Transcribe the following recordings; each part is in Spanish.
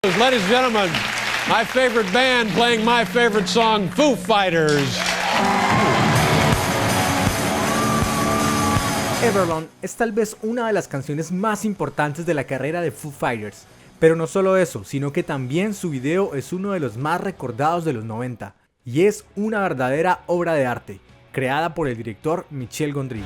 Ladies and gentlemen, my favorite band playing my favorite song, Foo Fighters. Everlong es tal vez una de las canciones más importantes de la carrera de Foo Fighters. Pero no solo eso, sino que también su video es uno de los más recordados de los 90. Y es una verdadera obra de arte, creada por el director Michel Gondry.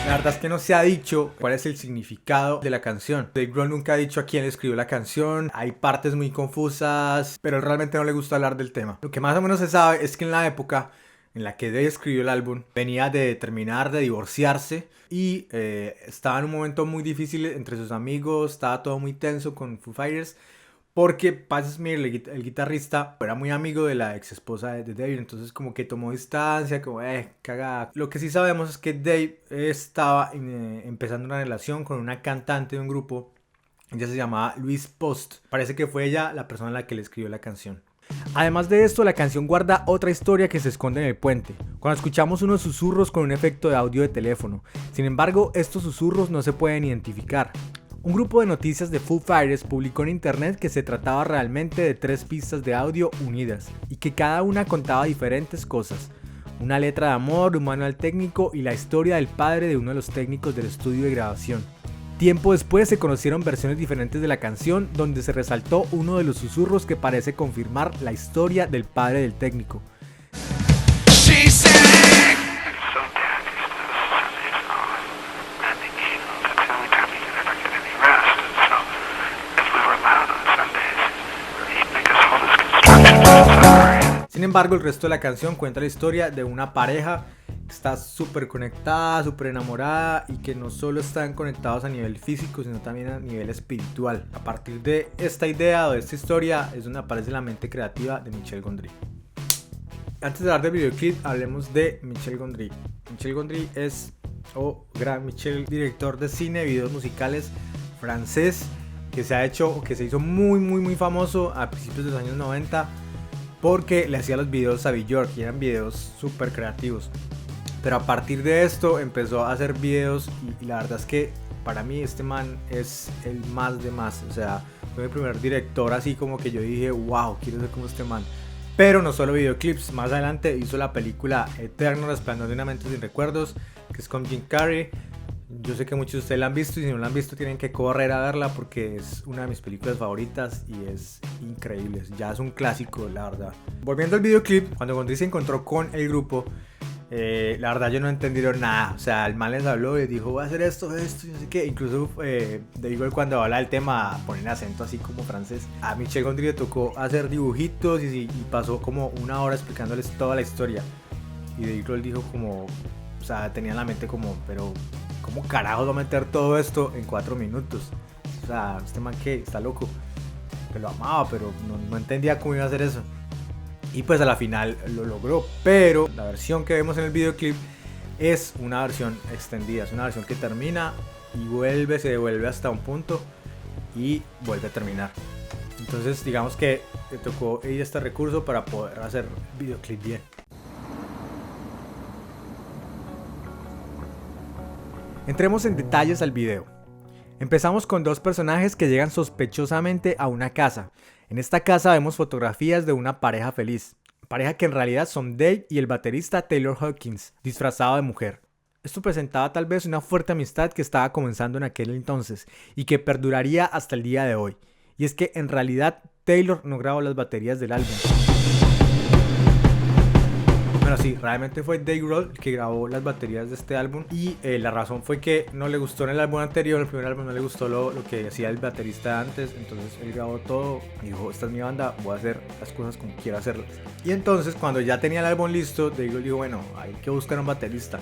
La verdad es que no se ha dicho cuál es el significado de la canción. Dave Grohl nunca ha dicho a quién le escribió la canción. Hay partes muy confusas, pero realmente no le gusta hablar del tema. Lo que más o menos se sabe es que en la época en la que Dave escribió el álbum, venía de terminar de divorciarse y estaba en un momento muy difícil entre sus amigos. Estaba todo muy tenso con Foo Fighters, porque Pat Smear, el guitarrista, era muy amigo de la ex esposa de Dave. Entonces como que tomó distancia, como cagada. Lo que sí sabemos es que Dave estaba empezando una relación con una cantante de un grupo. Ella se llamaba Louise Post. Parece que fue ella la persona a la que le escribió la canción. Además de esto, la canción guarda otra historia que se esconde en el puente, cuando escuchamos unos susurros con un efecto de audio de teléfono. Sin embargo, estos susurros no se pueden identificar. Un grupo de noticias de Foo Fighters publicó en internet que se trataba realmente de 3 pistas de audio unidas, y que cada una contaba diferentes cosas: una letra de amor, un manual técnico y la historia del padre de uno de los técnicos del estudio de grabación. Tiempo después se conocieron versiones diferentes de la canción, donde se resaltó uno de los susurros que parece confirmar la historia del padre del técnico. Sin embargo, el resto de la canción cuenta la historia de una pareja que está súper conectada, súper enamorada, y que no solo están conectados a nivel físico, sino también a nivel espiritual. A partir de esta idea o de esta historia es donde aparece la mente creativa de Michel Gondry. Antes de hablar del videoclip, hablemos de Michel Gondry. Michel Gondry es, gran Michel, director de cine, videos musicales francés, que se hizo muy famoso a principios de los años 90, porque le hacía los videos a Björk y eran videos súper creativos. Pero a partir de esto empezó a hacer videos y la verdad es que para mí este man es el más de más. O sea, fue mi primer director así como que yo dije, wow, quiero ser como este man. Pero no solo videoclips, más adelante hizo la película Eterno Resplandor de una mente sin recuerdos, que es con Jim Carrey. Yo sé que muchos de ustedes la han visto, y si no la han visto tienen que correr a verla porque es una de mis películas favoritas y es increíble. Ya es un clásico, la verdad. Volviendo al videoclip, cuando Gondry se encontró con el grupo, la verdad yo no entendieron nada. O sea, el man les habló y les dijo, voy a hacer esto, y no sé qué. Incluso Dave, cuando habla del tema, pone el acento así como francés. A Michel Gondry le tocó hacer dibujitos y pasó como una hora explicándoles toda la historia. Y Dave Grohl dijo como, o sea, tenía en la mente como, pero ¿cómo carajos va a meter todo esto en 4 minutos? O sea, este man que está loco, que lo amaba, pero no entendía cómo iba a hacer eso. Y pues a la final lo logró, pero la versión que vemos en el videoclip es una versión extendida, es una versión que termina y se devuelve hasta un punto y vuelve a terminar. Entonces digamos que le tocó ir a este recurso para poder hacer videoclip bien. Entremos en detalles al video. Empezamos con 2 personajes que llegan sospechosamente a una casa. En esta casa vemos fotografías de una pareja feliz. Pareja que en realidad son Dave y el baterista Taylor Hawkins, disfrazado de mujer. Esto presentaba tal vez una fuerte amistad que estaba comenzando en aquel entonces y que perduraría hasta el día de hoy. Y es que en realidad Taylor no grabó las baterías del álbum. Bueno, sí, realmente fue Dave Grohl el que grabó las baterías de este álbum, y la razón fue que no le gustó en el álbum anterior, el primer álbum no le gustó lo que hacía el baterista antes. Entonces él grabó todo y dijo, esta es mi banda, voy a hacer las cosas como quiero hacerlas. Y entonces cuando ya tenía el álbum listo, Dave Grohl dijo, bueno, hay que buscar un baterista.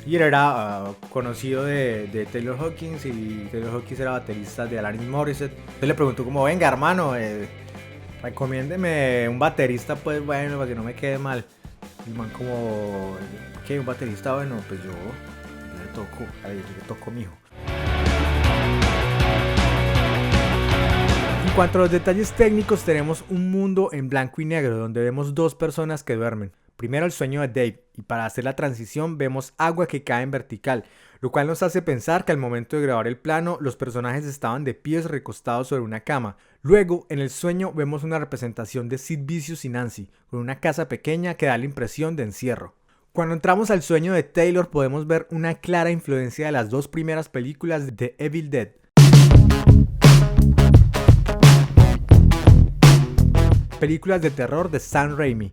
Y él era conocido de Taylor Hawkins, y Taylor Hawkins era baterista de Alanis Morissette. Entonces le preguntó como, venga hermano, recomiéndeme un baterista, pues bueno, para que no me quede mal. El man como, ¿qué? ¿Un baterista? Bueno, pues yo le toco mijo. En cuanto a los detalles técnicos, tenemos un mundo en blanco y negro donde vemos 2 personas que duermen. Primero el sueño de Dave, y para hacer la transición vemos agua que cae en vertical, lo cual nos hace pensar que al momento de grabar el plano los personajes estaban de pies recostados sobre una cama. Luego, en el sueño vemos una representación de Sid Vicious y Nancy, con una casa pequeña que da la impresión de encierro. Cuando entramos al sueño de Taylor podemos ver una clara influencia de las dos primeras películas de Evil Dead. Películas de terror de Sam Raimi,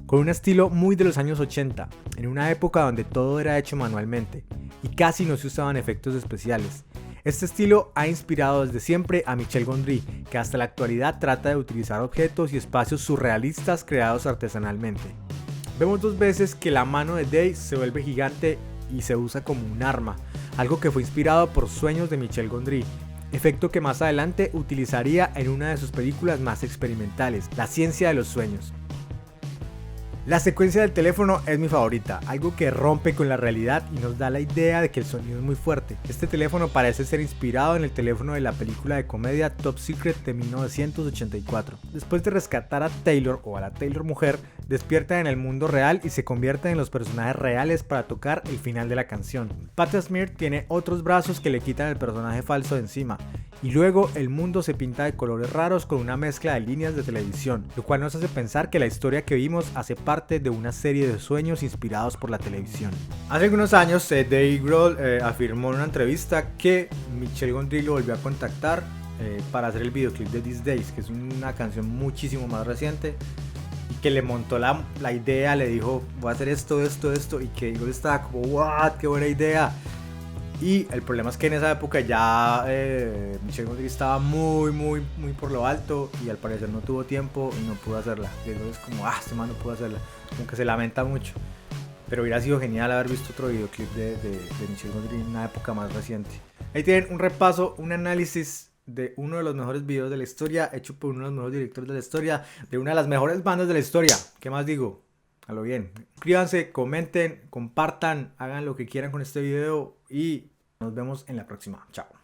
con un estilo muy de los años 80, en una época donde todo era hecho manualmente y casi no se usaban efectos especiales. Este estilo ha inspirado desde siempre a Michel Gondry, que hasta la actualidad trata de utilizar objetos y espacios surrealistas creados artesanalmente. Vemos dos veces que la mano de Dave se vuelve gigante y se usa como un arma, algo que fue inspirado por sueños de Michel Gondry, efecto que más adelante utilizaría en una de sus películas más experimentales, La ciencia de los sueños. La secuencia del teléfono es mi favorita, algo que rompe con la realidad y nos da la idea de que el sonido es muy fuerte. Este teléfono parece ser inspirado en el teléfono de la película de comedia Top Secret de 1984. Después de rescatar a Taylor o a la Taylor mujer, despiertan en el mundo real y se convierten en los personajes reales para tocar el final de la canción. Patti Smith tiene otros brazos que le quitan el personaje falso de encima. Y luego el mundo se pinta de colores raros con una mezcla de líneas de televisión, lo cual nos hace pensar que la historia que vimos hace parte de una serie de sueños inspirados por la televisión. Hace algunos años Dave Grohl afirmó en una entrevista que Michel Gondry lo volvió a contactar para hacer el videoclip de These Days, que es una canción muchísimo más reciente, y que le montó la idea, le dijo voy a hacer esto, y que Grohl estaba como what, qué buena idea. Y el problema es que en esa época ya Michel Gondry estaba muy por lo alto y al parecer no tuvo tiempo y no pudo hacerla. Y entonces como, este man no pudo hacerla. Como que se lamenta mucho. Pero hubiera sido genial haber visto otro videoclip de Michel Gondry en una época más reciente. Ahí tienen un repaso, un análisis de uno de los mejores videos de la historia, hecho por uno de los mejores directores de la historia, de una de las mejores bandas de la historia. ¿Qué más digo? A lo bien. Suscríbanse, comenten, compartan, hagan lo que quieran con este video y nos vemos en la próxima. Chao.